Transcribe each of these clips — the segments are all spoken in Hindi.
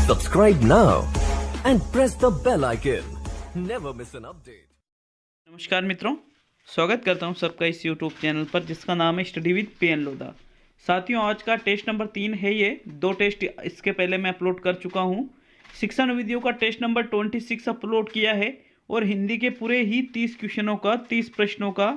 Subscribe now and press the bell icon. Never miss an update. नमस्कार मित्रों, स्वागत करता हूं सबका इस YouTube चैनल पर जिसका नाम है स्टडी विद पीएन लोधा। साथियों, आज का टेस्ट नंबर 3 है। ये 2 टेस्ट इसके पहले मैं अपलोड कर चुका हूं। शिक्षण विधियों का टेस्ट नंबर 26 अपलोड किया है और हिंदी के पूरे ही 30 क्वेश्चनों का 30 प्रश्नों का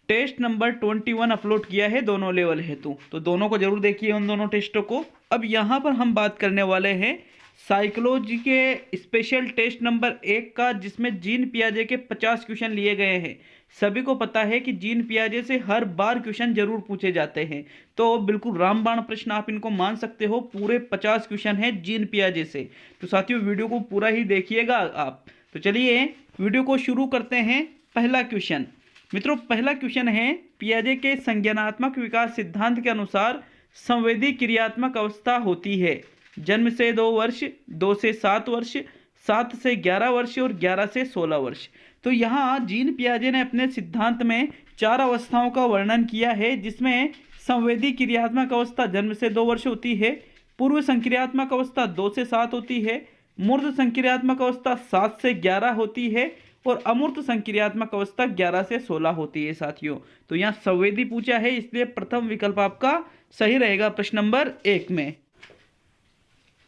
टेस्ट नंबर 21 अपलोड किया है दोनों लेवल हेतु। तो दोनों को जरूर देखिए, उन दोनों टेस्टों को। अब यहाँ पर हम बात करने वाले हैं साइकोलॉजी के स्पेशल टेस्ट नंबर 1 का, जिसमें जीन पियाजे के 50 क्वेश्चन लिए गए हैं। सभी को पता है कि जीन पियाजे से हर बार क्वेश्चन जरूर पूछे जाते हैं, तो बिल्कुल रामबाण प्रश्न आप इनको मान सकते हो। पूरे 50 क्वेश्चन हैं जीन पियाजे से। तो साथियों, वीडियो को पूरा ही देखिएगा आप। तो चलिए वीडियो को शुरू करते हैं। पहला क्वेश्चन मित्रों, पहला क्वेश्चन है, पियाजे के संज्ञानात्मक विकास सिद्धांत के अनुसार संवेदी क्रियात्मक अवस्था होती है जन्म से 2 वर्ष, 2 से 7 वर्ष, 7 से 11 वर्ष और 11 से 16 वर्ष। तो यहाँ जीन पियाजे ने अपने सिद्धांत में 4 अवस्थाओं का वर्णन किया है, जिसमें संवेदी क्रियात्मक अवस्था जन्म से 2 वर्ष होती है, पूर्व संक्रियात्मक अवस्था 2 से 7 होती है, मूर्त संक्रियात्मक अवस्था 7 से 11 होती है और अमूर्त संक्रियात्मक अवस्था 11 से 16 होती है। साथियों, तो यहाँ संवेदी पूछा है, इसलिए प्रथम विकल्प आपका सही रहेगा प्रश्न नंबर 1 में।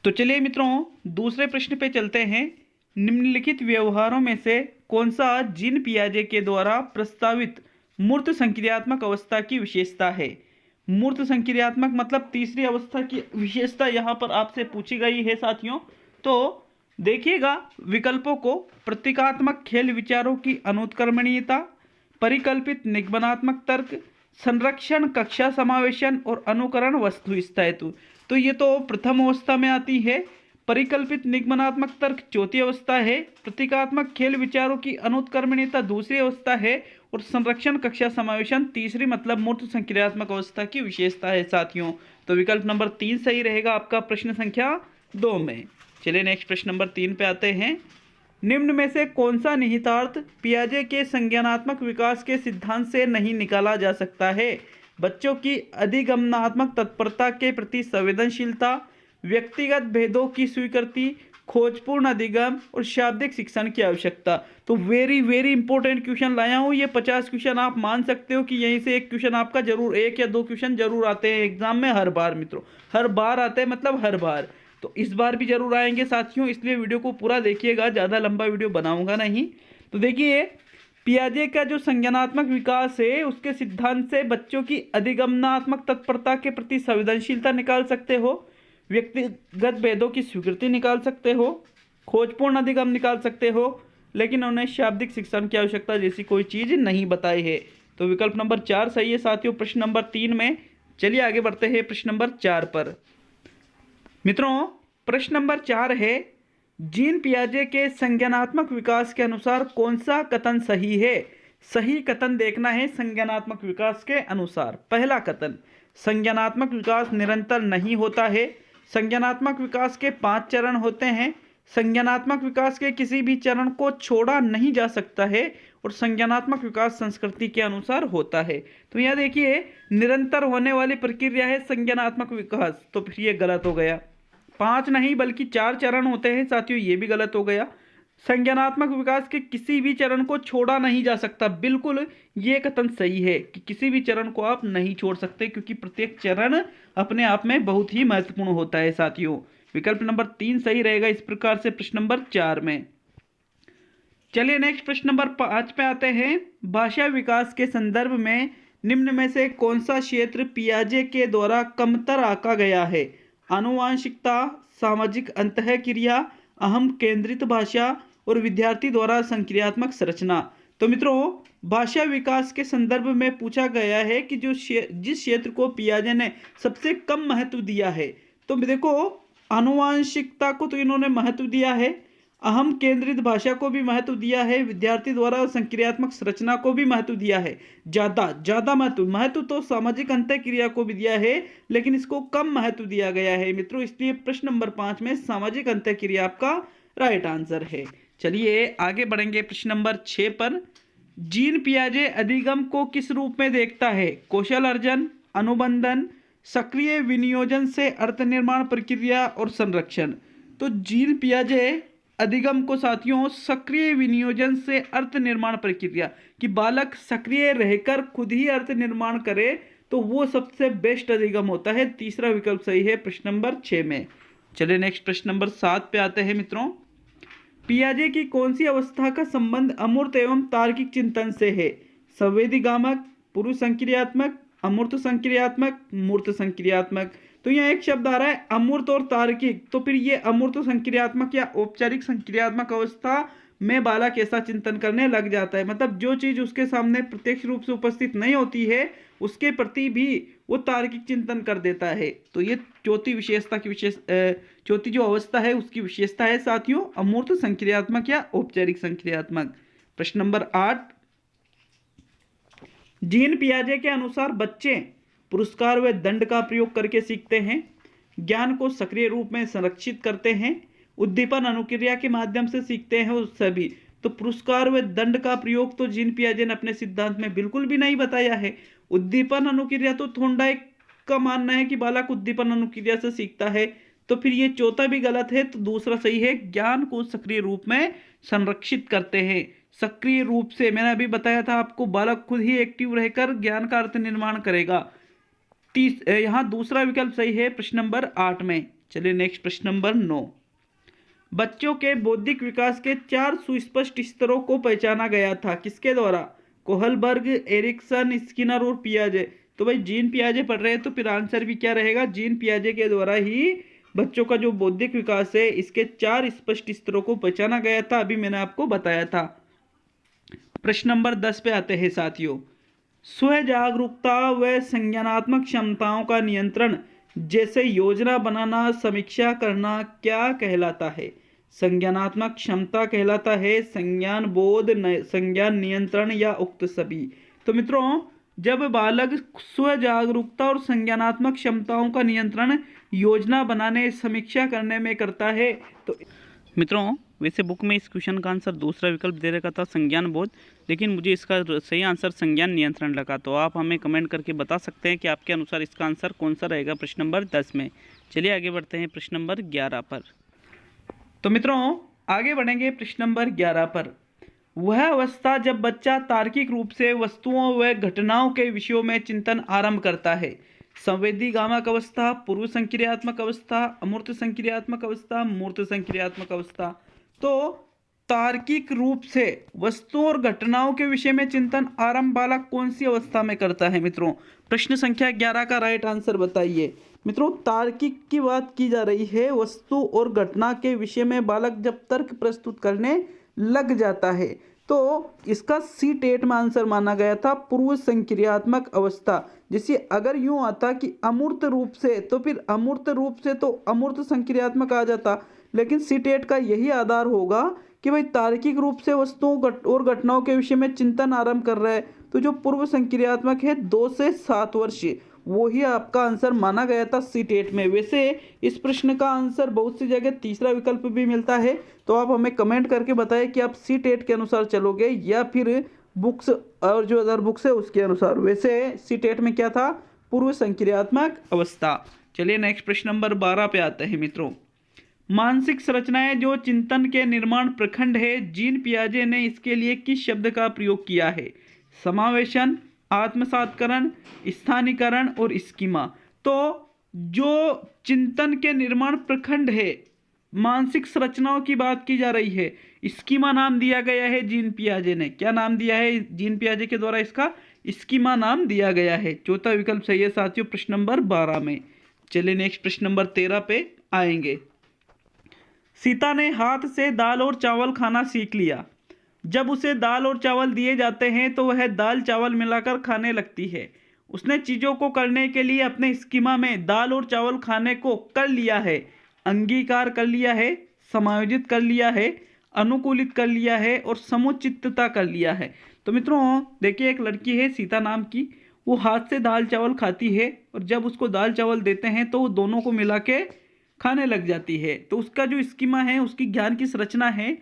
तो चलिए मित्रों, दूसरे प्रश्न पे चलते हैं। निम्नलिखित व्यवहारों में से कौन सा जीन पियाजे के द्वारा प्रस्तावित मूर्त संक्रियात्मक अवस्था की विशेषता है? मूर्त संक्रियात्मक मतलब तीसरी अवस्था की विशेषता यहाँ पर आपसे पूछी गई है। साथियों, तो देखिएगा विकल्पों को। प्रतीकात्मक खेल विचारों की अनुत्क्रमणीयता, परिकल्पित निगमनात्मक तर्क, संरक्षण कक्षा समावेशन और अनुकरण वस्तु स्थायित्व। तो ये तो प्रथम अवस्था में आती है। परिकल्पित निगमनात्मक तर्क चौथी अवस्था है, प्रतीकात्मक खेल विचारों की अनुत्क्रमणीयता दूसरी अवस्था है और संरक्षण कक्षा समावेशन तीसरी मतलब मूर्त संक्रियात्मक अवस्था की विशेषता है। साथियों, तो विकल्प नंबर 3 सही रहेगा आपका प्रश्न संख्या 2 में। चलिए नेक्स्ट प्रश्न नंबर 3 पे आते हैं। निम्न में से कौन सा निहितार्थ पियाजे के संज्ञानात्मक विकास के सिद्धांत से नहीं निकाला जा सकता है? बच्चों की अधिगमनात्मक तत्परता के प्रति संवेदनशीलता, व्यक्तिगत भेदों की स्वीकृति, खोजपूर्ण अधिगम और शाब्दिक शिक्षण की आवश्यकता। तो वेरी वेरी इंपॉर्टेंट क्वेश्चन लाया हूँ। ये 50 क्वेश्चन आप मान सकते हो कि यहीं से एक क्वेश्चन आपका जरूर, 1 या 2 क्वेश्चन जरूर आते हैं एग्जाम में हर बार। मित्रों, हर बार आते हैं मतलब हर बार, तो इस बार भी जरूर आएंगे साथियों, इसलिए वीडियो को पूरा देखिएगा, ज़्यादा लंबा वीडियो बनाऊंगा नहीं। तो देखिए, पियाजे का जो संज्ञानात्मक विकास है उसके सिद्धांत से बच्चों की अधिगमनात्मक तत्परता के प्रति संवेदनशीलता निकाल सकते हो, व्यक्तिगत भेदों की स्वीकृति निकाल सकते हो, खोजपूर्ण अधिगम निकाल सकते हो, लेकिन उन्हें शाब्दिक शिक्षण की आवश्यकता जैसी कोई चीज़ नहीं बताई है। तो विकल्प नंबर 4 सही है साथियों प्रश्न नंबर 3 में। चलिए आगे बढ़ते हैं प्रश्न नंबर 4 पर। मित्रों, प्रश्न नंबर 4 है, जीन पियाजे के संज्ञानात्मक विकास के अनुसार कौन सा कथन सही है? सही कथन देखना है संज्ञानात्मक विकास के अनुसार। पहला कथन, संज्ञानात्मक विकास निरंतर नहीं होता है। संज्ञानात्मक विकास के 5 चरण होते हैं। संज्ञानात्मक विकास के किसी भी चरण को छोड़ा नहीं जा सकता है और संज्ञानात्मक विकास संस्कृति के अनुसार होता है। तो यहाँ देखिए, निरंतर होने वाली प्रक्रिया है संज्ञानात्मक विकास, तो फिर ये गलत हो गया। 5 नहीं बल्कि 4 चरण होते हैं साथियों, ये भी गलत हो गया। संज्ञानात्मक विकास के किसी भी चरण को छोड़ा नहीं जा सकता, बिल्कुल ये कथन सही है कि किसी भी चरण को आप नहीं छोड़ सकते, क्योंकि प्रत्येक चरण अपने आप में बहुत ही महत्वपूर्ण होता है साथियों। विकल्प नंबर 3 सही रहेगा इस प्रकार से प्रश्न नंबर 4 में। चलिए नेक्स्ट प्रश्न नंबर 5 पे आते हैं। भाषा विकास के संदर्भ में निम्न में से कौन सा क्षेत्र पियाजे के द्वारा कमतर आंका गया है? आनुवांशिकता, सामाजिक अंतःक्रिया, अहम केंद्रित भाषा और विद्यार्थी द्वारा संक्रियात्मक संरचना। तो मित्रों, भाषा विकास के संदर्भ में पूछा गया है कि जिस क्षेत्र को पियाजे ने सबसे कम महत्व दिया है, तो देखो आनुवांशिकता को तो इन्होंने महत्व दिया है, अहम केंद्रित भाषा को भी महत्व दिया है, विद्यार्थी द्वारा संक्रियात्मक संरचना को भी महत्व दिया है। ज़्यादा महत्व तो सामाजिक अंतःक्रिया को भी दिया है, लेकिन इसको कम महत्व दिया गया है मित्रों, इसलिए प्रश्न नंबर 5 में सामाजिक अंतःक्रिया आपका राइट आंसर है। चलिए आगे बढ़ेंगे प्रश्न नंबर 6 पर। जीन पियाजे अधिगम को किस रूप में देखता है? कौशल अर्जन, अनुबंधन, सक्रिय विनियोजन से अर्थ निर्माण प्रक्रिया और संरक्षण। तो जीन पियाजे अधिगम को साथियों सक्रिय विनियोजन से अर्थ निर्माण प्रक्रिया, कि बालक सक्रिय रहकर खुद ही अर्थ निर्माण करे तो वो सबसे बेस्ट अधिगम होता है। तीसरा विकल्प सही है प्रश्न नंबर 6 में। चलिए नेक्स्ट प्रश्न नंबर 7 पे आते हैं मित्रों। पियाजे की कौन सी अवस्था का संबंध अमूर्त एवं तार्किक चिंतन से है? संवेदीगामक, पूर्व संक्रियात्मक, अमूर्त संक्रियात्मक, मूर्त संक्रियात्मक। तो यहाँ एक शब्द आ रहा है अमूर्त और तार्किक, तो फिर ये अमूर्त संक्रियात्मक या औपचारिक संक्रियात्मक अवस्था में बालक ऐसा चिंतन करने लग जाता है। मतलब जो चीज उसके सामने प्रत्यक्ष रूप से उपस्थित नहीं होती है उसके प्रति भी वो तार्किक चिंतन कर देता है। तो ये चौथी जो अवस्था है उसकी विशेषता है साथियों अमूर्त संक्रियात्मक या औपचारिक संक्रियात्मक। प्रश्न नंबर 8, जीन पियाजे के अनुसार बच्चे पुरस्कार व दंड का प्रयोग करके सीखते हैं, ज्ञान को सक्रिय रूप में संरक्षित करते हैं, उद्दीपन अनुक्रिया के माध्यम से सीखते हैं और सभी। तो पुरस्कार व दंड का प्रयोग तो जीन पियाजे ने अपने सिद्धांत में बिल्कुल भी नहीं बताया है। उद्दीपन अनुक्रिया तो थॉर्नडाइक का मानना है कि बालक उद्दीपन अनुक्रिया से सीखता है, तो फिर ये चौथा भी गलत है। तो दूसरा सही है, ज्ञान को सक्रिय रूप में संरक्षित करते हैं। सक्रिय रूप से मैंने अभी बताया था आपको, बालक खुद ही एक्टिव रहकर ज्ञान का अर्थ निर्माण करेगा। यहाँ दूसरा विकल्प सही है प्रश्न नंबर 8 में। चलिए नेक्स्ट प्रश्न नंबर 9, बच्चों के बौद्धिक विकास के 4 सुस्पष्ट स्तरों को पहचाना गया था, किसके द्वारा? कोहलबर्ग, एरिक्सन, स्किनर और पियाजे। तो भाई जीन पियाजे पढ़ रहे हैं तो फिर आंसर भी क्या रहेगा? जीन पियाजे के द्वारा ही बच्चों का जो बौद्धिक विकास है इसके 4 स्पष्ट स्तरों को पहचाना गया था, अभी मैंने आपको बताया था। प्रश्न नंबर 10 पे आते हैं साथियों। स्व जागरूकता व संज्ञानात्मक क्षमताओं का नियंत्रण जैसे योजना बनाना, समीक्षा करना क्या कहलाता है? संज्ञानात्मक क्षमता कहलाता है, संज्ञान बोध, संज्ञान नियंत्रण या उक्त सभी। तो मित्रों जब बालक स्व जागरूकता और संज्ञानात्मक क्षमताओं का नियंत्रण योजना बनाने, समीक्षा करने में करता है, तो मित्रों वैसे बुक में इस क्वेश्चन का आंसर दूसरा विकल्प दे रखा था संज्ञान बोध, लेकिन मुझे इसका सही आंसर संज्ञान नियंत्रण लगा। तो आप हमें कमेंट करके बता सकते हैं कि आपके अनुसार इसका आंसर कौन सा रहेगा प्रश्न नंबर 10 में। चलिए आगे बढ़ते हैं प्रश्न नंबर 11 पर। तो मित्रों आगे बढ़ेंगे प्रश्न नंबर 11 पर। वह अवस्था जब बच्चा तार्किक रूप से वस्तुओं व घटनाओं के विषयों में चिंतन आरंभ करता है। संवेदीगामक अवस्था, पूर्व संक्रियात्मक अवस्था, अमूर्त संक्रियात्मक अवस्था, मूर्त संक्रियात्मक अवस्था। तो तार्किक रूप से वस्तुओं और घटनाओं के विषय में चिंतन आरंभ बालक कौन सी अवस्था में करता है मित्रों? प्रश्न संख्या 11 का राइट आंसर बताइए। मित्रों तार्किक की बात की जा रही है, वस्तु और घटना के विषय में बालक जब तर्क प्रस्तुत करने लग जाता है, तो इसका सी टेट में आंसर माना गया था पूर्व संक्रियात्मक अवस्था। जैसे अगर यूं आता कि अमूर्त रूप से, तो फिर अमूर्त रूप से तो अमूर्त संक्रियात्मक आ जाता, लेकिन सी टेट का यही आधार होगा कि भाई तार्किक रूप से वस्तुओं और घटनाओं के विषय में चिंतन आरंभ कर रहा है, तो जो पूर्व संक्रियात्मक है 2 से 7 वर्ष, वो ही आपका आंसर माना गया था सी टेट में। वैसे इस प्रश्न का आंसर बहुत सी जगह तीसरा विकल्प भी मिलता है, तो आप हमें कमेंट करके बताएं कि आप सी टेट के अनुसार चलोगे या फिर बुक्स और जो अदर बुक्स है उसके अनुसार। वैसे सी टेट में क्या था? पूर्व संक्रियात्मक अवस्था। चलिए नेक्स्ट प्रश्न नंबर 12 पे आते हैं मित्रों। मानसिक संरचनाएं जो चिंतन के निर्माण प्रखंड है, जीन पियाजे ने इसके लिए किस शब्द का प्रयोग किया है? समावेशन, आत्मसातकरण, स्थानीकरण और स्कीमा। तो जो चिंतन के निर्माण प्रखंड है, मानसिक संरचनाओं की बात की जा रही है, स्कीमा नाम दिया गया है जीन पियाजे ने। क्या नाम दिया है जीन पियाजे के द्वारा? इसका स्कीमा नाम दिया गया है। चौथा विकल्प सही है साथियों प्रश्न नंबर 12 में। चलिए नेक्स्ट प्रश्न नंबर 13 पे आएंगे। सीता ने हाथ से दाल और चावल खाना सीख लिया। जब उसे दाल और चावल दिए जाते हैं तो वह दाल चावल मिलाकर खाने लगती है। उसने चीज़ों को करने के लिए अपने स्कीमा में दाल और चावल खाने को कर लिया है, अंगीकार कर लिया है, समायोजित कर लिया है, अनुकूलित कर लिया है और समुचितता कर लिया है। तो मित्रों देखिए, एक लड़की है सीता नाम की, वो हाथ से दाल चावल खाती है और जब उसको दाल चावल देते हैं तो वो दोनों को मिला के खाने लग जाती है। तो उसका जो स्कीमा है, उसकी ज्ञान की संरचना है,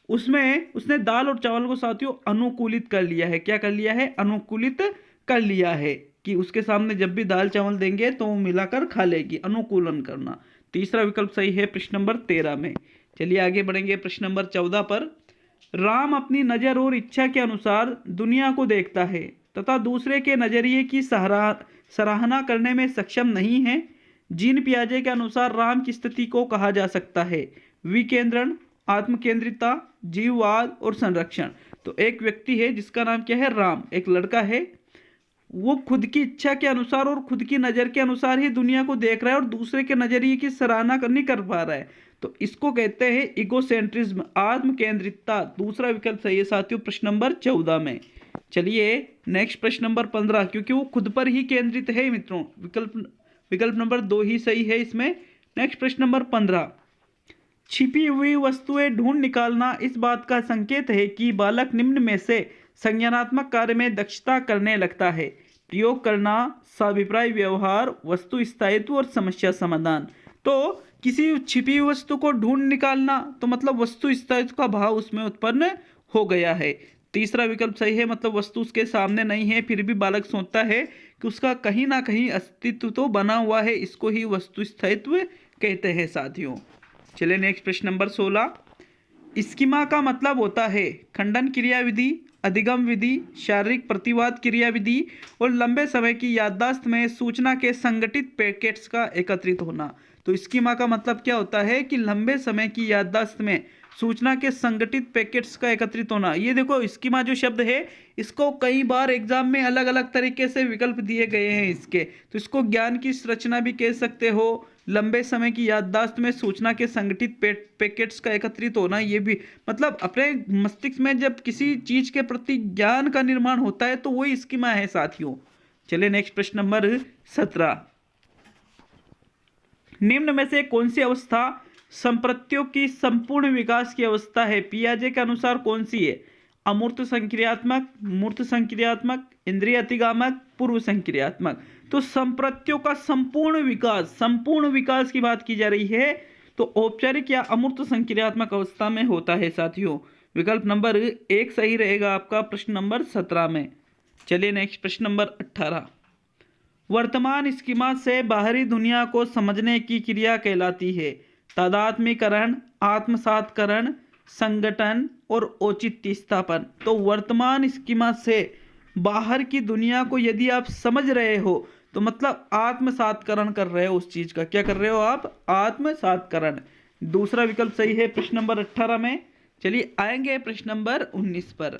उसमें उसने दाल और चावल को साथियों अनुकूलित कर लिया है। क्या कर लिया है? अनुकूलित कर लिया है कि उसके सामने जब भी दाल चावल देंगे तो वो मिलाकर खा लेगी, अनुकूलन करना। तीसरा विकल्प सही है प्रश्न नंबर 13 में। चलिए आगे बढ़ेंगे प्रश्न नंबर 14 पर। राम अपनी नज़र और इच्छा के अनुसार दुनिया को देखता है तथा दूसरे के नज़रिए की सराहना करने में सक्षम नहीं है। जीन पियाजे के अनुसार राम की स्थिति को कहा जा सकता है विकेंद्रण, आत्मकेंद्रिता, जीववाद और संरक्षण। तो एक व्यक्ति है जिसका नाम क्या है, राम, एक लड़का है, वो खुद की इच्छा के अनुसार और खुद की नज़र के अनुसार ही दुनिया को देख रहा है और दूसरे के नज़रिए की सराहना नहीं कर पा रहा है। तो इसको कहते हैं इगोसेंट्रिज्म, आत्मकेंद्रितता। दूसरा विकल्प सही है साथियों प्रश्न नंबर 14 में। चलिए नेक्स्ट प्रश्न नंबर 15, क्योंकि वो खुद पर ही केंद्रित है मित्रों, विकल्प नंबर 2 ही सही है इसमें। नेक्स्ट प्रश्न नंबर 15, छिपी हुई वस्तुएं ढूंढ निकालना इस बात का संकेत है कि बालक निम्न में से संज्ञानात्मक कार्य में दक्षता करने लगता है। प्रयोग करना, साभिप्राय व्यवहार, वस्तु स्थायित्व और समस्या समाधान। तो किसी छिपी हुई वस्तु को ढूंढ निकालना तो मतलब वस्तु स्थायित्व का भाव उसमें उत्पन्न हो गया है। तीसरा विकल्प सही है, मतलब वस्तु उसके सामने नहीं है फिर भी बालक सोचता है कि उसका कहीं ना कहीं अस्तित्व तो बना हुआ है, इसको ही वस्तु स्थायित्व कहते हैं साथियों। चलिए नेक्स्ट प्रश्न नंबर 16, स्कीमा का मतलब होता है खंडन क्रियाविधि, अधिगम विधि, शारीरिक प्रतिवाद क्रियाविधि और लंबे समय की याददाश्त में सूचना के संगठित पैकेट्स का एकत्रित होना। तो स्कीमा का मतलब क्या होता है कि लंबे समय की याददाश्त में सूचना के संगठित पैकेट्स का एकत्रित होना। ये देखो स्कीमा जो शब्द है इसको कई बार एग्जाम में अलग अलग तरीके से विकल्प दिए गए हैं इसके। तो इसको ज्ञान की संरचना भी कह सकते हो, लंबे समय की याददाश्त में सूचना के संगठित पैकेट्स का एकत्रित होना, ये भी मतलब अपने मस्तिष्क में जब किसी चीज के प्रति ज्ञान का निर्माण होता है तो वही स्कीमा है साथियों। चलिए नेक्स्ट प्रश्न नंबर 17, निम्न में से कौन सी अवस्था संप्रत्यों की संपूर्ण विकास की अवस्था है? पियाजे के अनुसार कौन सी है? अमूर्त संक्रियात्मक, मूर्त संक्रियात्मक, इंद्रिय अतिगामक, पूर्व संक्रियात्मक। तो संप्रत्यों का संपूर्ण विकास की बात की जा रही है तो औपचारिक या अमूर्त संक्रियात्मक अवस्था में होता है साथियों। विकल्प नंबर 1 सही रहेगा आपका प्रश्न नंबर 17 में। चलिए नेक्स्ट प्रश्न नंबर 18, वर्तमान स्कीमा से बाहरी दुनिया को समझने की क्रिया कहलाती है तादात्म्यकरण, आत्मसातकरण, संगठन और औचित्य स्थापन। तो वर्तमान स्कीमा से बाहर की दुनिया को यदि आप समझ रहे हो तो मतलब आत्मसातकरण कर रहे हो, उस चीज का क्या कर रहे हो आप, आत्मसातकरण। दूसरा विकल्प सही है प्रश्न नंबर 18 में। चलिए आएंगे प्रश्न नंबर 19 पर।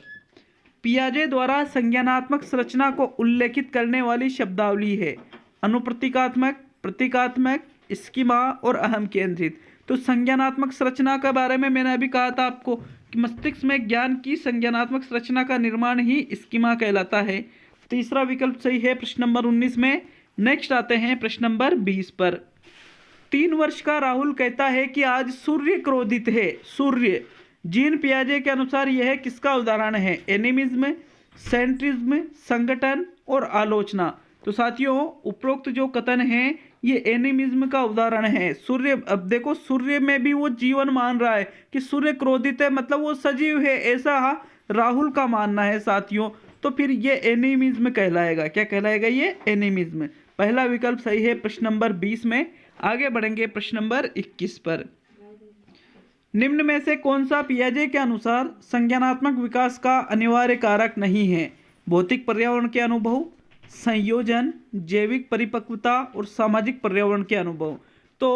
पियाजे द्वारा संज्ञानात्मक संरचना को उल्लेखित करने वाली शब्दावली है अनुप्रतीकात्मक, प्रतीकात्मक, स्कीमा और अहम केंद्रित। तो संज्ञानात्मक संरचना के बारे में मैंने अभी कहा था आपको कि मस्तिष्क में ज्ञान की संज्ञानात्मक संरचना का निर्माण ही स्कीमा कहलाता है। तीसरा विकल्प सही है प्रश्न नंबर 19 में। नेक्स्ट आते हैं प्रश्न नंबर 20 पर। 3 वर्ष का राहुल कहता है कि आज सूर्य क्रोधित है। सूर्य जीन पियाजे के अनुसार यह किसका उदाहरण है? एनिमिज्म, सेंट्रिज्म, संगठन और आलोचना। तो साथियों उपरोक्त जो कथन है ये एनिमिज्म का उदाहरण है। सूर्य, अब देखो सूर्य में भी वो जीवन मान रहा है कि सूर्य क्रोधित है मतलब वो सजीव है, ऐसा राहुल का मानना है साथियों। तो फिर ये एनिमिज्म कहलाएगा। क्या कहलाएगा ये? एनिमिज्म। पहला विकल्प सही है प्रश्न नंबर 20 में। आगे बढ़ेंगे प्रश्न नंबर 21 पर। निम्न में से कौन सा पियाजे के अनुसार संज्ञानात्मक विकास का अनिवार्य कारक नहीं है? भौतिक पर्यावरण के अनुभव, संयोजन, जैविक परिपक्वता और सामाजिक पर्यावरण के अनुभव। तो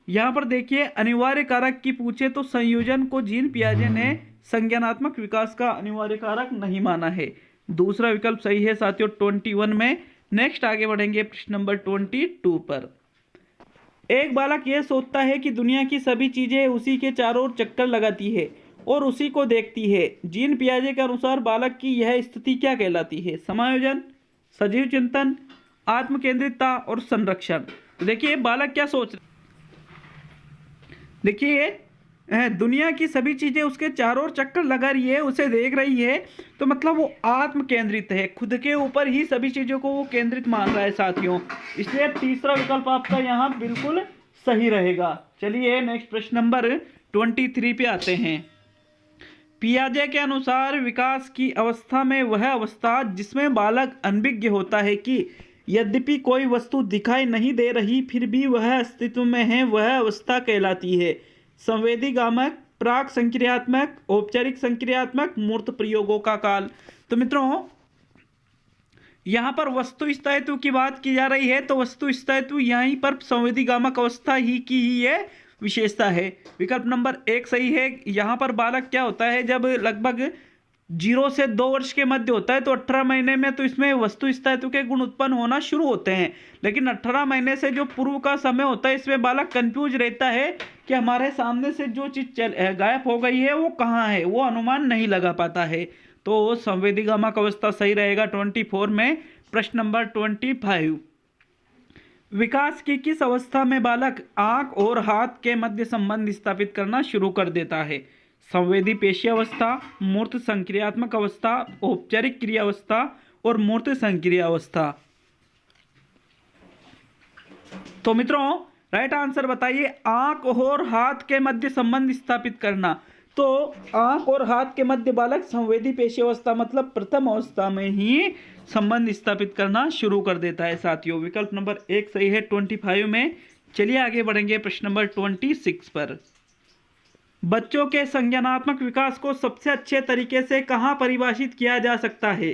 यहाँ पर देखिए अनिवार्य कारक की पूछे तो संयोजन को जीन पियाजे ने संज्ञानात्मक विकास का अनिवार्य कारक नहीं माना है। दूसरा विकल्प सही है साथियों 21 में। नेक्स्ट आगे बढ़ेंगे प्रश्न नंबर 22 पर। एक बालक यह सोचता है कि दुनिया की सभी चीजें उसी के चारों ओर चक्कर लगाती है और उसी को देखती है। जीन पियाजे के अनुसार बालक की यह स्थिति क्या कहलाती है? समायोजन, सजीव चिंतन, आत्मकेंद्रितता और संरक्षण। तो देखिए बालक क्या सोच रहा है, देखिए दुनिया की सभी चीजें उसके चारों ओर चक्कर लगा रही है, उसे देख रही है, तो मतलब वो आत्म केंद्रित है, खुद के ऊपर ही सभी चीजों को वो केंद्रित मान रहा है साथियों। इसलिए तीसरा विकल्प आपका यहाँ बिल्कुल सही रहेगा। चलिए नेक्स्ट प्रश्न नंबर 23 पे आते हैं। पियाजे के अनुसार विकास की अवस्था में वह अवस्था जिसमें बालक अनभिज्ञ होता है कि यद्यपि कोई वस्तु दिखाई नहीं दे रही फिर भी वह अस्तित्व में है, वह अवस्था कहलाती है। संवेदीगामक, प्राक संक्रियात्मक, औपचारिक संक्रियात्मक, मूर्त प्रयोगों का काल। तो मित्रों यहाँ पर वस्तु स्थायित्व की बात की जा रही है, तो वस्तु स्थायित्व यहीं पर संवेदीगामक अवस्था ही की ही ये विशेषता है। विकल्प नंबर 1 सही है। यहाँ पर बालक क्या होता है, जब लगभग 0 से 2 वर्ष के मध्य होता है तो 18 महीने में तो इसमें वस्तु स्थायित्व के गुण उत्पन्न होना शुरू होते हैं, लेकिन 18 महीने से जो पूर्व का समय होता है इसमें बालक कंफ्यूज रहता है कि हमारे सामने से जो चीज गायब हो गई है वो कहाँ है, वो अनुमान नहीं लगा पाता है। तो संवेदीगामक अवस्था सही रहेगा 24 में। प्रश्न नंबर 25, विकास की किस अवस्था में बालक आंख और हाथ के मध्य संबंध स्थापित करना शुरू कर देता है? संवेदी पेशी अवस्था, मूर्त संक्रियात्मक अवस्था, औपचारिक क्रिया अवस्था और मूर्त संक्रिया अवस्था। तो मित्रों राइट आंसर बताइए, आंख और हाथ के मध्य संबंध स्थापित करना। तो आंख और हाथ के मध्य बालक संवेदी पेशी अवस्था मतलब प्रथम अवस्था में ही संबंध स्थापित करना शुरू कर देता है साथियों। विकल्प नंबर 1 सही है 25 में। चलिए आगे बढ़ेंगे प्रश्न नंबर 26 पर। बच्चों के संज्ञानात्मक विकास को सबसे अच्छे तरीके से कहाँ परिभाषित किया जा सकता है?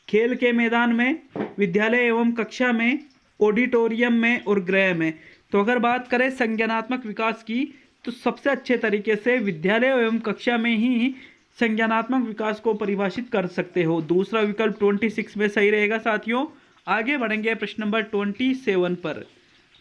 खेल के मैदान में, विद्यालय एवं कक्षा में, ऑडिटोरियम में और गृह में। तो अगर बात करें संज्ञानात्मक विकास की तो सबसे अच्छे तरीके से विद्यालय एवं कक्षा में ही संज्ञानात्मक विकास को परिभाषित कर सकते हो। दूसरा विकल्प 26 में सही रहेगा साथियों। आगे बढ़ेंगे प्रश्न नंबर 27 पर।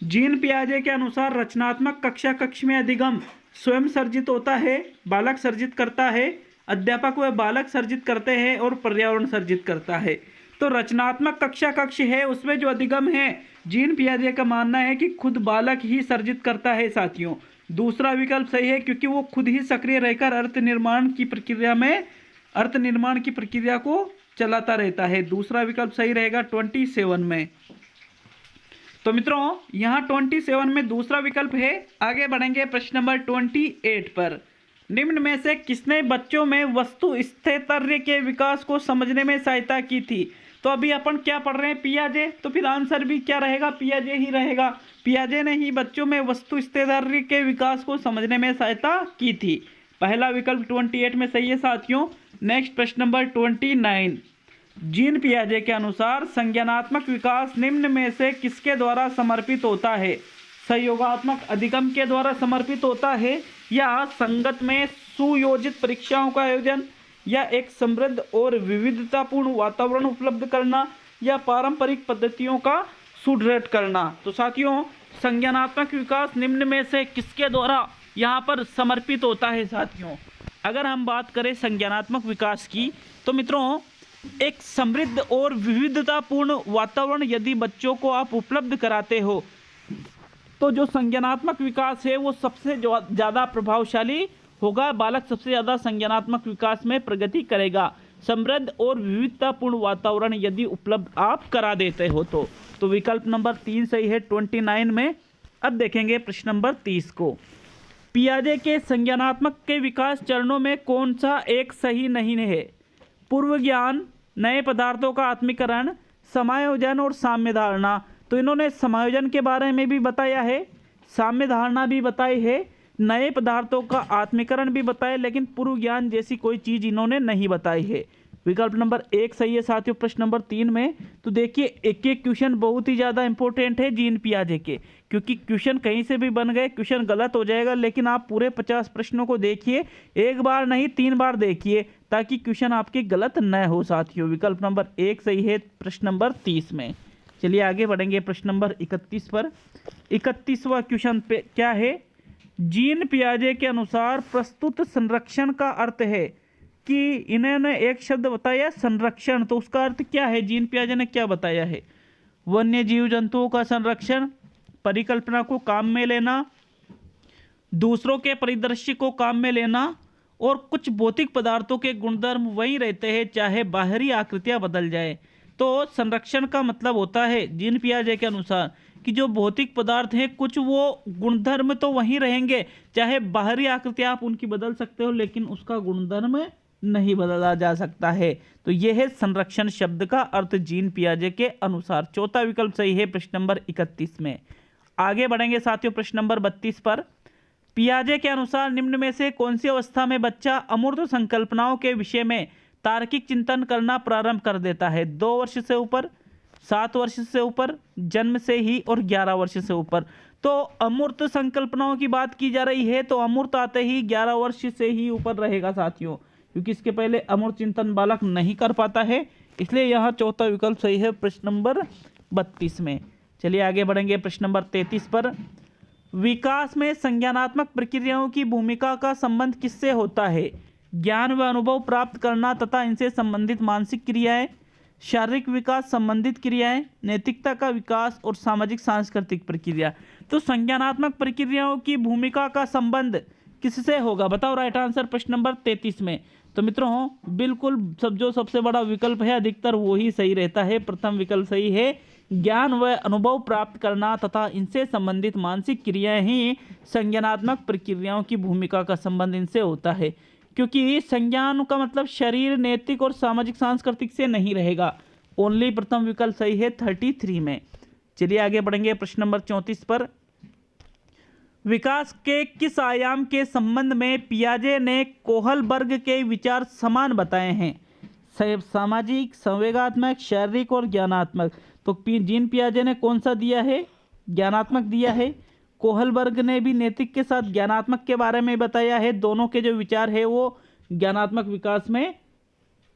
जीन पियाजे के अनुसार रचनात्मक कक्षा कक्ष में अधिगम स्वयं सर्जित होता है, बालक सर्जित करता है, अध्यापक व बालक सर्जित करते हैं और पर्यावरण सर्जित करता है। तो रचनात्मक कक्षा कक्ष है उसमें जो अधिगम है जीन पियाजे का मानना है कि खुद बालक ही सर्जित करता है साथियों। दूसरा विकल्प सही है क्योंकि वो खुद ही सक्रिय रहकर अर्थ निर्माण की प्रक्रिया को चलाता रहता है। दूसरा विकल्प सही रहेगा 27 में। तो मित्रों यहाँ 27 में दूसरा विकल्प है। आगे बढ़ेंगे प्रश्न नंबर 28 पर। निम्न में से किसने बच्चों में वस्तु स्थैर्य के विकास को समझने में सहायता की थी? तो अभी अपन क्या पढ़ रहे हैं, पियाजे, तो फिर आंसर भी क्या रहेगा, पियाजे ही रहेगा। पियाजे ने ही बच्चों में वस्तु स्थैर्य के विकास को समझने में सहायता की थी। पहला विकल्प 28 में सही है साथियों। नेक्स्ट प्रश्न नंबर 29। जीन पियाजे के अनुसार संज्ञानात्मक विकास निम्न में से किसके द्वारा समर्पित होता है? सहयोगात्मक अधिगम के द्वारा समर्पित होता है, या संगत में सुयोजित परीक्षाओं का आयोजन, या एक समृद्ध और विविधतापूर्ण वातावरण उपलब्ध करना, या पारंपरिक पद्धतियों का सुदृढ़ करना। तो साथियों संज्ञानात्मक विकास निम्न में से किसके द्वारा यहाँ पर समर्पित होता है साथियों? अगर हम बात करें संज्ञानात्मक विकास की तो मित्रों एक समृद्ध और विविधतापूर्ण वातावरण यदि बच्चों को आप उपलब्ध कराते हो तो जो संज्ञानात्मक विकास है वो सबसे ज़्यादा प्रभावशाली होगा। बालक सबसे ज़्यादा संज्ञानात्मक विकास में प्रगति करेगा। समृद्ध और विविधतापूर्ण वातावरण यदि उपलब्ध आप करा देते हो तो विकल्प नंबर 3 सही है 29 में। अब देखेंगे प्रश्न नंबर 30 को। पियाजे के संज्ञानात्मक के विकास चरणों में कौन सा एक सही नहीं है? पूर्व ज्ञान, नए पदार्थों का आत्मीकरण, समायोजन और साम्य धारणा। तो इन्होंने समायोजन के बारे में भी बताया है, साम्य धारणा भी बताई है, नए पदार्थों का आत्मीकरण भी बताया, लेकिन पूर्व ज्ञान जैसी कोई चीज़ इन्होंने नहीं बताई है। विकल्प नंबर 1 सही है साथियों प्रश्न नंबर 3 में। तो देखिए एक एक क्वेश्चन बहुत ही ज़्यादा इंपॉर्टेंट है जीन पियाजे के, क्योंकि क्वेश्चन कहीं से भी बन गए क्वेश्चन गलत हो जाएगा, लेकिन आप पूरे 50 प्रश्नों को देखिए, एक बार नहीं 3 बार देखिए ताकि क्वेश्चन आपके गलत न हो साथियों। विकल्प नंबर 1 सही है प्रश्न नंबर 30 में। चलिए आगे बढ़ेंगे प्रश्न नंबर 31 पर। 31वां क्वेश्चन पे क्या है? जीन पियाजे के अनुसार प्रस्तुत संरक्षण का अर्थ है कि इन्होंने एक शब्द बताया संरक्षण, तो उसका अर्थ क्या है? जीन पियाजे ने क्या बताया है? वन्य जीव जंतुओं का संरक्षण, परिकल्पना को काम में लेना, दूसरों के परिदृश्य को काम में लेना, और कुछ भौतिक पदार्थों के गुणधर्म वही रहते हैं चाहे बाहरी आकृतियां बदल जाए। तो संरक्षण का मतलब होता है जीन पियाजे के अनुसार कि जो भौतिक पदार्थ हैं कुछ वो गुणधर्म तो वहीं रहेंगे, चाहे बाहरी आकृतियां आप उनकी बदल सकते हो लेकिन उसका गुणधर्म नहीं बदला जा सकता है। तो यह है संरक्षण शब्द का अर्थ जीन पियाजे के अनुसार। चौथा विकल्प सही है प्रश्न नंबर 31 में। आगे बढ़ेंगे साथियों प्रश्न नंबर 32 पर। पियाजे के अनुसार निम्न में से कौन सी अवस्था में बच्चा अमूर्त संकल्पनाओं के विषय में तार्किक चिंतन करना प्रारंभ कर देता है? 2 वर्ष से ऊपर, 7 वर्ष से ऊपर, जन्म से ही और 11 वर्ष से ऊपर। तो अमूर्त संकल्पनाओं की बात की जा रही है तो अमूर्त आते ही 11 वर्ष से ही ऊपर रहेगा साथियों, क्योंकि इसके पहले अमूर्त चिंतन बालक नहीं कर पाता है, इसलिए यहाँ चौथा विकल्प सही है प्रश्न नंबर 32 में। चलिए आगे बढ़ेंगे प्रश्न नंबर 33 पर। विकास में संज्ञानात्मक प्रक्रियाओं की भूमिका का संबंध किससे होता है? ज्ञान व अनुभव प्राप्त करना तथा इनसे संबंधित मानसिक क्रियाएं, शारीरिक विकास संबंधित क्रियाएं, नैतिकता का विकास और सामाजिक सांस्कृतिक प्रक्रिया। तो संज्ञानात्मक प्रक्रियाओं की भूमिका का संबंध किससे होगा? बताओ राइट आंसर प्रश्न नंबर 33 में। तो मित्रों बिल्कुल जो सबसे बड़ा विकल्प है अधिकतर वो ही सही रहता है। प्रथम विकल्प सही है। ज्ञान व अनुभव प्राप्त करना तथा इनसे संबंधित मानसिक क्रियाएं ही संज्ञानात्मक प्रक्रियाओं की भूमिका का संबंध इनसे होता है, क्योंकि संज्ञान का मतलब शरीर, नैतिक और सामाजिक सांस्कृतिक से नहीं रहेगा। ओनली प्रथम विकल्प सही है 33 में। चलिए आगे बढ़ेंगे प्रश्न नंबर 34 पर। विकास के किस आयाम के संबंध में पियाजे ने कोहलबर्ग के विचार समान बताए हैं? सामाजिक, संवेगात्मक, शारीरिक और ज्ञानात्मक। तो जीन पियाजे ने कौन सा दिया है? ज्ञानात्मक दिया है। कोहलबर्ग ने भी नैतिक के साथ ज्ञानात्मक के बारे में बताया है। दोनों के जो विचार है वो ज्ञानात्मक विकास में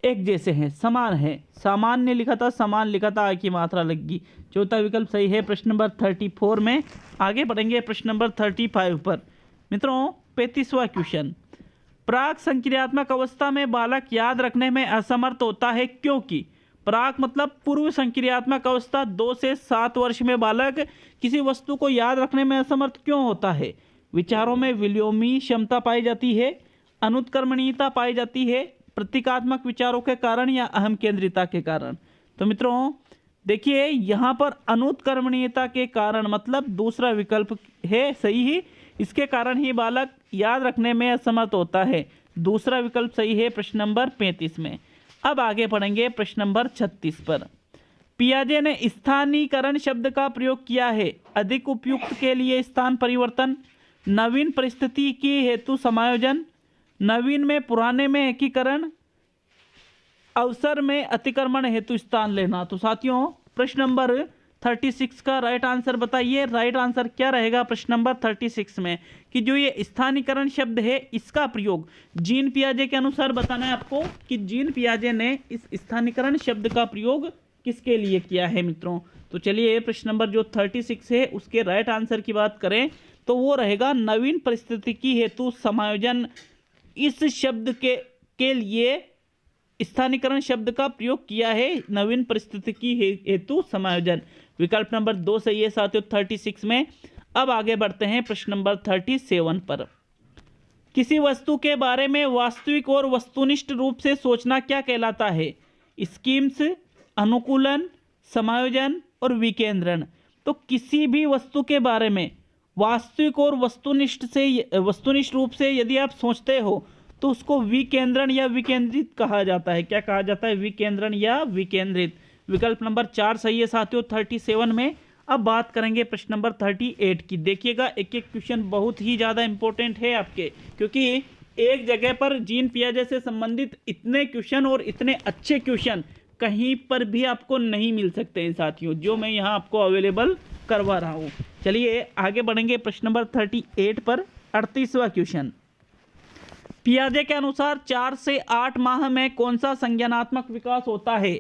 एक जैसे हैं, समान है। सामान्य लिखा था, समान लिखा था, आ की मात्रा लगी। चौथा विकल्प सही है प्रश्न नंबर 34 में। आगे बढ़ेंगे प्रश्न नंबर 35 पर। मित्रों 35वां क्वेश्चन। प्राक संक्रियात्मक अवस्था में बालक याद रखने में असमर्थ होता है क्योंकि? प्राक मतलब पूर्व संक्रियात्मक अवस्था 2 से 7 वर्ष में बालक किसी वस्तु को याद रखने में असमर्थ क्यों होता है? विचारों में विलोमी क्षमता पाई जाती है, अनुत्क्रमणीयता पाई जाती है, प्रतीकात्मक विचारों के कारण या अहम केंद्रिता के कारण। तो मित्रों देखिए यहाँ पर अनुत्क्रमणीयता के कारण मतलब दूसरा विकल्प है सही ही, इसके कारण ही बालक याद रखने में असमर्थ होता है। दूसरा विकल्प सही है प्रश्न नंबर 35 में। अब आगे पढ़ेंगे प्रश्न नंबर 36 पर। पियाजे ने स्थानीकरण शब्द का प्रयोग किया है। अधिक उपयुक्त के लिए स्थान परिवर्तन, नवीन परिस्थिति की हेतु समायोजन, नवीन में पुराने में एकीकरण, अवसर में अतिक्रमण हेतु स्थान लेना। तो साथियों प्रश्न नंबर 36 का राइट आंसर बताइए। राइट आंसर क्या रहेगा प्रश्न नंबर 36 में कि जो ये स्थानीकरण शब्द है इसका प्रयोग जीन पियाजे के अनुसार बताना है आपको कि जीन पियाजे ने इस स्थानीकरण शब्द का प्रयोग किसके लिए किया है मित्रों। तो चलिए प्रश्न नंबर जो 36 है उसके राइट आंसर की बात करें तो वो रहेगा नवीन परिस्थितिकी हेतु समायोजन। इस शब्द के लिए स्थानीकरण शब्द का प्रयोग किया है, नवीन परिस्थितिकी हेतु समायोजन। विकल्प नंबर 2 सही है साथियों 36 में। अब आगे बढ़ते हैं प्रश्न नंबर 37 पर। किसी वस्तु के बारे में वास्तविक और वस्तुनिष्ठ रूप से सोचना क्या कहलाता है? स्कीम्स, अनुकूलन, समायोजन और विकेंद्रण। तो किसी भी वस्तु के बारे में वास्तविक और वस्तुनिष्ठ रूप से यदि आप सोचते हो तो उसको विकेंद्रण या विकेंद्रित कहा जाता है। क्या कहा जाता है? विकेंद्रण या विकेंद्रित। विकल्प नंबर 4 सही है साथियों 37 में। अब बात करेंगे प्रश्न नंबर 38 की। देखिएगा एक एक क्वेश्चन बहुत ही ज़्यादा इंपॉर्टेंट है आपके, क्योंकि एक जगह पर जीन पियाजे से संबंधित इतने क्वेश्चन और इतने अच्छे क्वेश्चन कहीं पर भी आपको नहीं मिल सकते हैं साथियों, जो मैं यहाँ आपको अवेलेबल करवा रहा हूँ। चलिए आगे बढ़ेंगे प्रश्न नंबर 38 पर। 38वां क्वेश्चन। पियाजे के अनुसार 4 से 8 माह में कौन सा संज्ञानात्मक विकास होता है?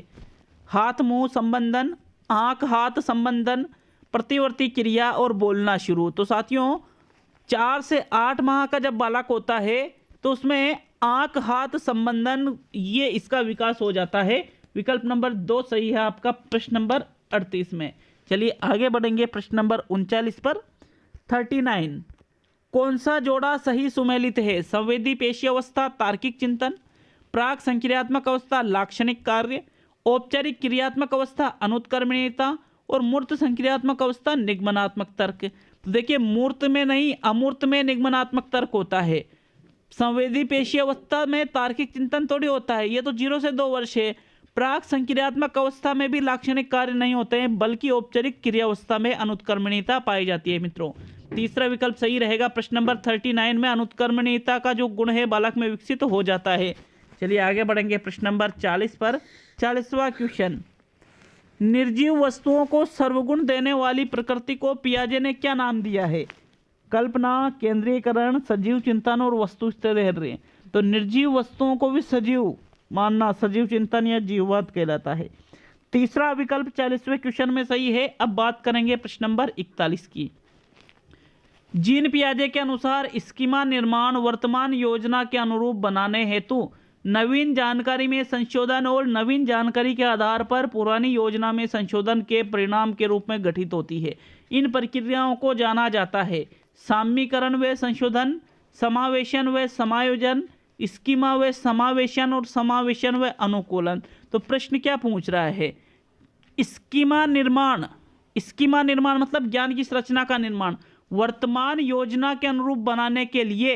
हाथ मुंह संबंधन, आंख हाथ संबंधन, प्रतिवर्ती क्रिया और बोलना शुरू। तो साथियों 4 से 8 माह का जब बालक होता है तो उसमें आंख हाथ संबंधन ये इसका विकास हो जाता है। विकल्प नंबर 2 सही है आपका प्रश्न नंबर 38 में। चलिए आगे बढ़ेंगे प्रश्न नंबर 39 पर। 39 कौन सा जोड़ा सही सुमेलित है? संवेदी पेशी अवस्था तार्किक चिंतन, प्राक संक्रियात्मक अवस्था लाक्षणिक कार्य, औपचारिक क्रियात्मक अवस्था अनुत्क्रमणीयता और मूर्त संक्रियात्मक अवस्था निगमनात्मक तर्क। तो देखिए मूर्त में नहीं अमूर्त में निगमनात्मक तर्क होता है। संवेदी पेशी अवस्था में तार्किक चिंतन थोड़ी होता है, ये तो 0 से 2 वर्ष है। प्राक संक्रियात्मक अवस्था में भी लाक्षणिक कार्य नहीं होते हैं, बल्कि औपचारिक क्रियावस्था में अनुत्क्रमणीयता पाई जाती है मित्रों। तीसरा विकल्प सही रहेगा। प्रश्न नंबर 39 में अनुत्क्रमणीयता का जो गुण है बालक में विकसित हो जाता है। चलिए आगे बढ़ेंगे प्रश्न नंबर 40 पर। 40वां क्वेश्चन, निर्जीव वस्तुओं को सर्वगुण देने वाली प्रकृति को पियाजे ने क्या नाम दिया है? कल्पना, केंद्रीयकरण, सजीव चिंतन और वस्तुस्थिर। तो निर्जीव वस्तुओं को भी सजीव मानना सजीव चिंतन या जीववाद कहलाता है। तीसरा विकल्प 40वें क्वेश्चन में सही है। अब बात करेंगे प्रश्न नंबर 41 की। जीन पियाजे के अनुसार स्कीमा निर्माण वर्तमान योजना के अनुरूप बनाने हेतु नवीन जानकारी में संशोधन और नवीन जानकारी के आधार पर पुरानी योजना में संशोधन के परिणाम के रूप में गठित होती है। इन प्रक्रियाओं को जाना जाता है सामीकरण व संशोधन, समावेशन व समायोजन, स्कीमा व समावेशन और समावेशन व अनुकूलन। तो प्रश्न क्या पूछ रहा है? स्कीमा निर्माण, स्कीमा निर्माण मतलब ज्ञान की संरचना का निर्माण वर्तमान योजना के अनुरूप बनाने के लिए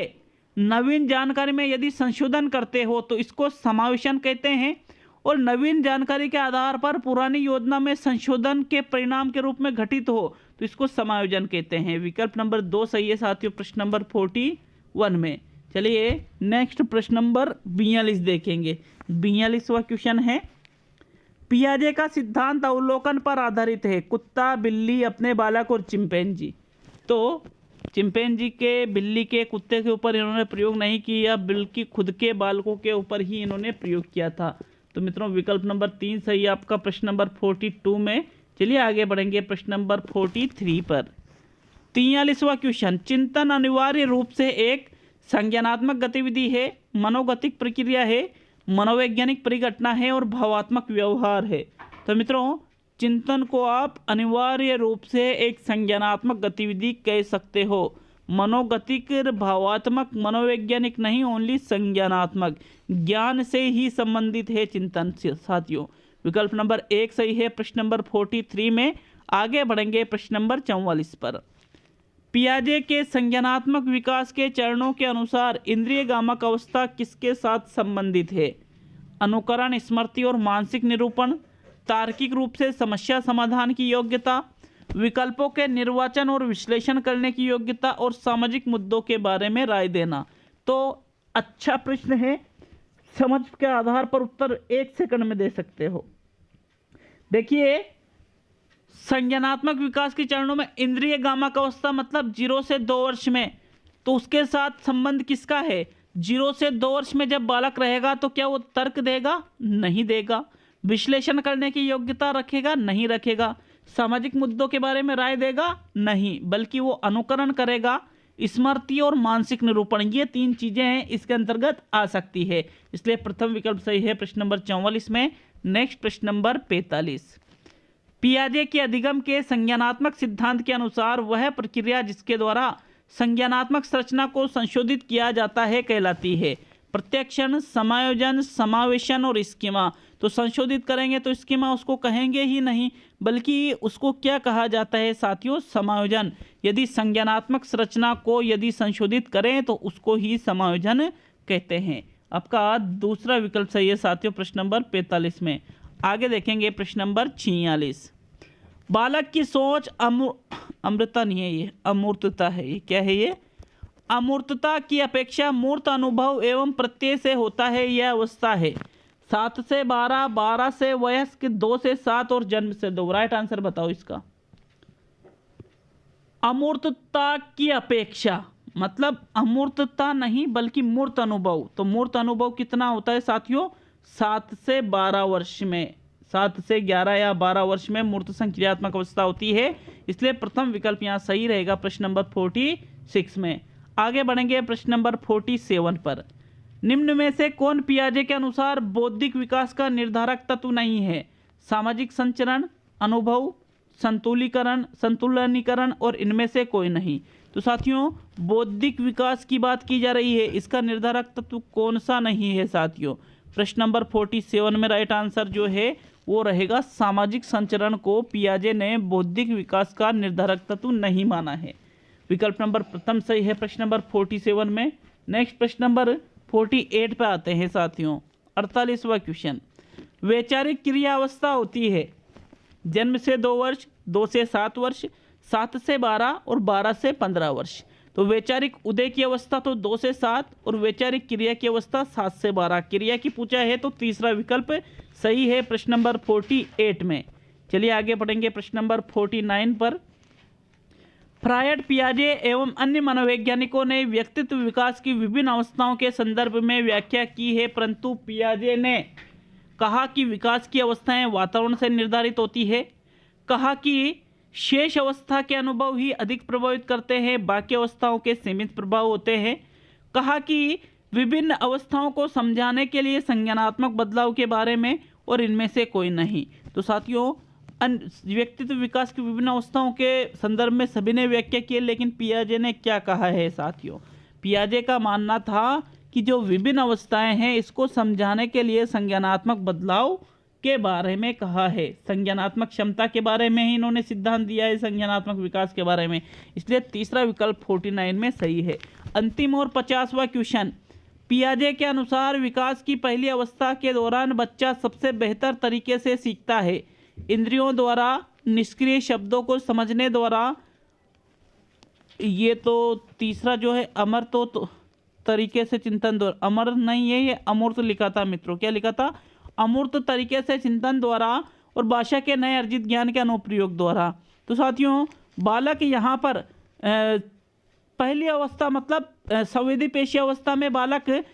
नवीन जानकारी में यदि संशोधन करते हो तो इसको समावेशन कहते हैं, और नवीन जानकारी के आधार पर पुरानी योजना में संशोधन के परिणाम के रूप में घटित हो तो इसको समायोजन कहते हैं। विकल्प नंबर 2 सही है साथियों प्रश्न नंबर 41 में। चलिए नेक्स्ट प्रश्न नंबर 42 देखेंगे। 42वां क्वेश्चन है, पियाजे का सिद्धांत अवलोकन पर आधारित है। कुत्ता, बिल्ली, अपने बालक और चिंपैंजी। तो चिंपैंजी के, बिल्ली के, कुत्ते के ऊपर इन्होंने प्रयोग नहीं किया, बल्कि खुद के बालकों के ऊपर ही इन्होंने प्रयोग किया था। तो मित्रों विकल्प नंबर 3 सही आपका प्रश्न नंबर 42 में। चलिए आगे बढ़ेंगे प्रश्न नंबर 43 पर। 43वां क्वेश्चन, चिंतन अनिवार्य रूप से एक संज्ञानात्मक गतिविधि है, मनोगतिक प्रक्रिया है, मनोवैज्ञानिक परिघटना है और भावात्मक व्यवहार है। तो मित्रों चिंतन को आप अनिवार्य रूप से एक संज्ञानात्मक गतिविधि कह सकते हो, मनोगतिक, भावात्मक, मनोवैज्ञानिक नहीं, ओनली संज्ञानात्मक, ज्ञान से ही संबंधित है चिंतन साथियों। विकल्प नंबर 1 सही है प्रश्न नंबर 43 में। आगे बढ़ेंगे प्रश्न नंबर 44 पर। पियाजे के संज्ञानात्मक विकास के चरणों के अनुसार इंद्रिय गामक अवस्था किसके साथ संबंधित है? अनुकरण, स्मृति और मानसिक निरूपण, तार्किक रूप से समस्या समाधान की योग्यता, विकल्पों के निर्वाचन और विश्लेषण करने की योग्यता और सामाजिक मुद्दों के बारे में राय देना। तो अच्छा प्रश्न है, समझ के आधार पर उत्तर 1 सेकंड में दे सकते हो। देखिए संज्ञानात्मक विकास के चरणों में इंद्रिय गामक अवस्था मतलब 0 से 2 वर्ष में, तो उसके साथ संबंध किसका है? 0 से 2 वर्ष में जब बालक रहेगा तो क्या वो तर्क देगा? नहीं देगा। विश्लेषण करने की योग्यता रखेगा? नहीं रखेगा। सामाजिक मुद्दों के बारे में राय देगा? नहीं, बल्कि वो अनुकरण करेगा। स्मृति और मानसिक निरूपण, ये 3 चीजें हैं इसके अंतर्गत आ सकती है, इसलिए प्रथम विकल्प सही है प्रश्न नंबर 44 में। नेक्स्ट प्रश्न नंबर 45। पियाजे के अधिगम के संज्ञानात्मक सिद्धांत के अनुसार वह प्रक्रिया जिसके द्वारा संज्ञानात्मक संरचना को संशोधित किया जाता है कहलाती है प्रत्यक्षण, समायोजन, समावेशन और स्कीमा। तो संशोधित करेंगे तो स्कीमा उसको कहेंगे ही नहीं, बल्कि उसको क्या कहा जाता है साथियों? समायोजन। यदि संज्ञानात्मक संरचना को यदि संशोधित करें तो उसको ही समायोजन कहते हैं। आपका दूसरा विकल्प सही है साथियों प्रश्न नंबर 45 में। आगे देखेंगे प्रश्न नंबर 46। बालक की सोच अमृता नहीं है, ये अमूर्तता है। ये क्या है? ये अमूर्तता की अपेक्षा मूर्त अनुभव एवं प्रत्यय से होता है, यह अवस्था है। 7 से 12, 12 से वयस्क, 2 से 7 और जन्म से 2। राइट आंसर बताओ इसका। अमूर्तता की अपेक्षा मतलब अमूर्तता नहीं बल्कि मूर्त अनुभव। तो मूर्त अनुभव कितना होता है साथियों? 7 से 12 वर्ष में, 7 से 11 या 12 वर्ष में मूर्त संक्रियात्मक अवस्था होती है, इसलिए प्रथम विकल्प यहाँ सही रहेगा प्रश्न नंबर 46 में। आगे बढ़ेंगे प्रश्न नंबर 47 पर। निम्न में से कौन पियाजे के अनुसार बौद्धिक विकास का निर्धारक तत्व नहीं है? सामाजिक संचरण, अनुभव, संतुलनीकरण और इनमें से कोई नहीं। तो साथियों बौद्धिक विकास की बात की जा रही है, इसका निर्धारक तत्व कौन सा नहीं है साथियों? प्रश्न नंबर 47 में राइट आंसर जो है वो रहेगा सामाजिक संचरण को पियाजे ने बौद्धिक विकास का निर्धारक तत्व नहीं माना है। विकल्प नंबर प्रथम सही है प्रश्न नंबर 47 में। नेक्स्ट प्रश्न नंबर 48 पे आते हैं साथियों। 48वां क्वेश्चन, वैचारिक क्रिया अवस्था होती है जन्म से 2 वर्ष, 2 से 7 वर्ष, 7 से 12 और 12 से 15 वर्ष। तो वैचारिक उदय की अवस्था तो 2 से 7 और वैचारिक क्रिया की अवस्था 7 से 12। क्रिया की पूछा है तो तीसरा विकल्प सही है प्रश्न नंबर 48 में। चलिए आगे बढ़ेंगे प्रश्न नंबर 49 पर। फ्रायड, पियाजे एवं अन्य मनोवैज्ञानिकों ने व्यक्तित्व विकास की विभिन्न अवस्थाओं के संदर्भ में व्याख्या की है, परंतु पियाजे ने कहा कि विकास की अवस्थाएं वातावरण से निर्धारित होती है, कहा कि शेष अवस्था के अनुभव ही अधिक प्रभावित करते हैं, बाकी अवस्थाओं के सीमित प्रभाव होते हैं, कहा कि विभिन्न अवस्थाओं को समझाने के लिए संज्ञानात्मक बदलाव के बारे में और इनमें से कोई नहीं। तो साथियों व्यक्तित्व विकास की विभिन्न अवस्थाओं के संदर्भ में सभी ने व्याख्या की है, लेकिन पियाजे ने क्या कहा है साथियों? पियाजे का मानना था कि जो विभिन्न अवस्थाएं हैं इसको समझाने के लिए संज्ञानात्मक बदलाव के बारे में कहा है। संज्ञानात्मक क्षमता के बारे में ही इन्होंने सिद्धांत दिया है, संज्ञानात्मक विकास के बारे में। इसलिए तीसरा विकल्प 49 में सही है। अंतिम और 50वां क्वेश्चन, पियाजे के अनुसार विकास की पहली अवस्था के दौरान बच्चा सबसे बेहतर तरीके से सीखता है, इंद्रियों द्वारा, निष्क्रिय शब्दों को समझने द्वारा। ये तो तीसरा जो है अमर तो तरीके से चिंतन द्वारा, अमर नहीं है, ये अमूर्त लिखा था मित्रों। क्या लिखा था? अमूर्त तरीके से चिंतन द्वारा और भाषा के नए अर्जित ज्ञान के अनुप्रयोग द्वारा। तो साथियों बालक यहाँ पर पहली अवस्था मतलब संवेदी पेशी अवस्था में बालक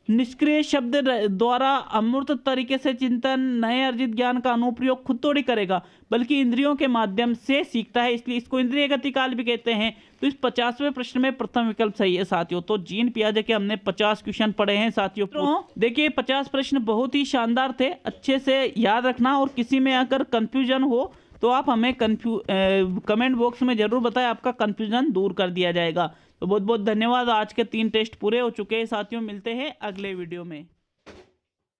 निष्क्रिय शब्द द्वारा अमूर्त तरीके से चिंतन, नए अर्जित ज्ञान का अनुप्रयोग खुद थोड़ी करेगा, बल्कि इंद्रियों के माध्यम से सीखता है, इसलिए इसको इंद्रिय गति काल भी कहते हैं। तो इस 50वें प्रश्न में प्रथम विकल्प सही है साथियों। तो जीन पियाजे के हमने 50 क्वेश्चन पढ़े हैं साथियों। तो देखिए 50 प्रश्न बहुत ही शानदार थे, अच्छे से याद रखना, और किसी में अगर कंफ्यूजन हो तो आप हमें कमेंट बॉक्स में जरूर बताएं, आपका कंफ्यूजन दूर कर दिया जाएगा। तो बहुत बहुत धन्यवाद। आज के 3 टेस्ट पूरे हो चुके हैं साथियों, मिलते हैं अगले वीडियो में।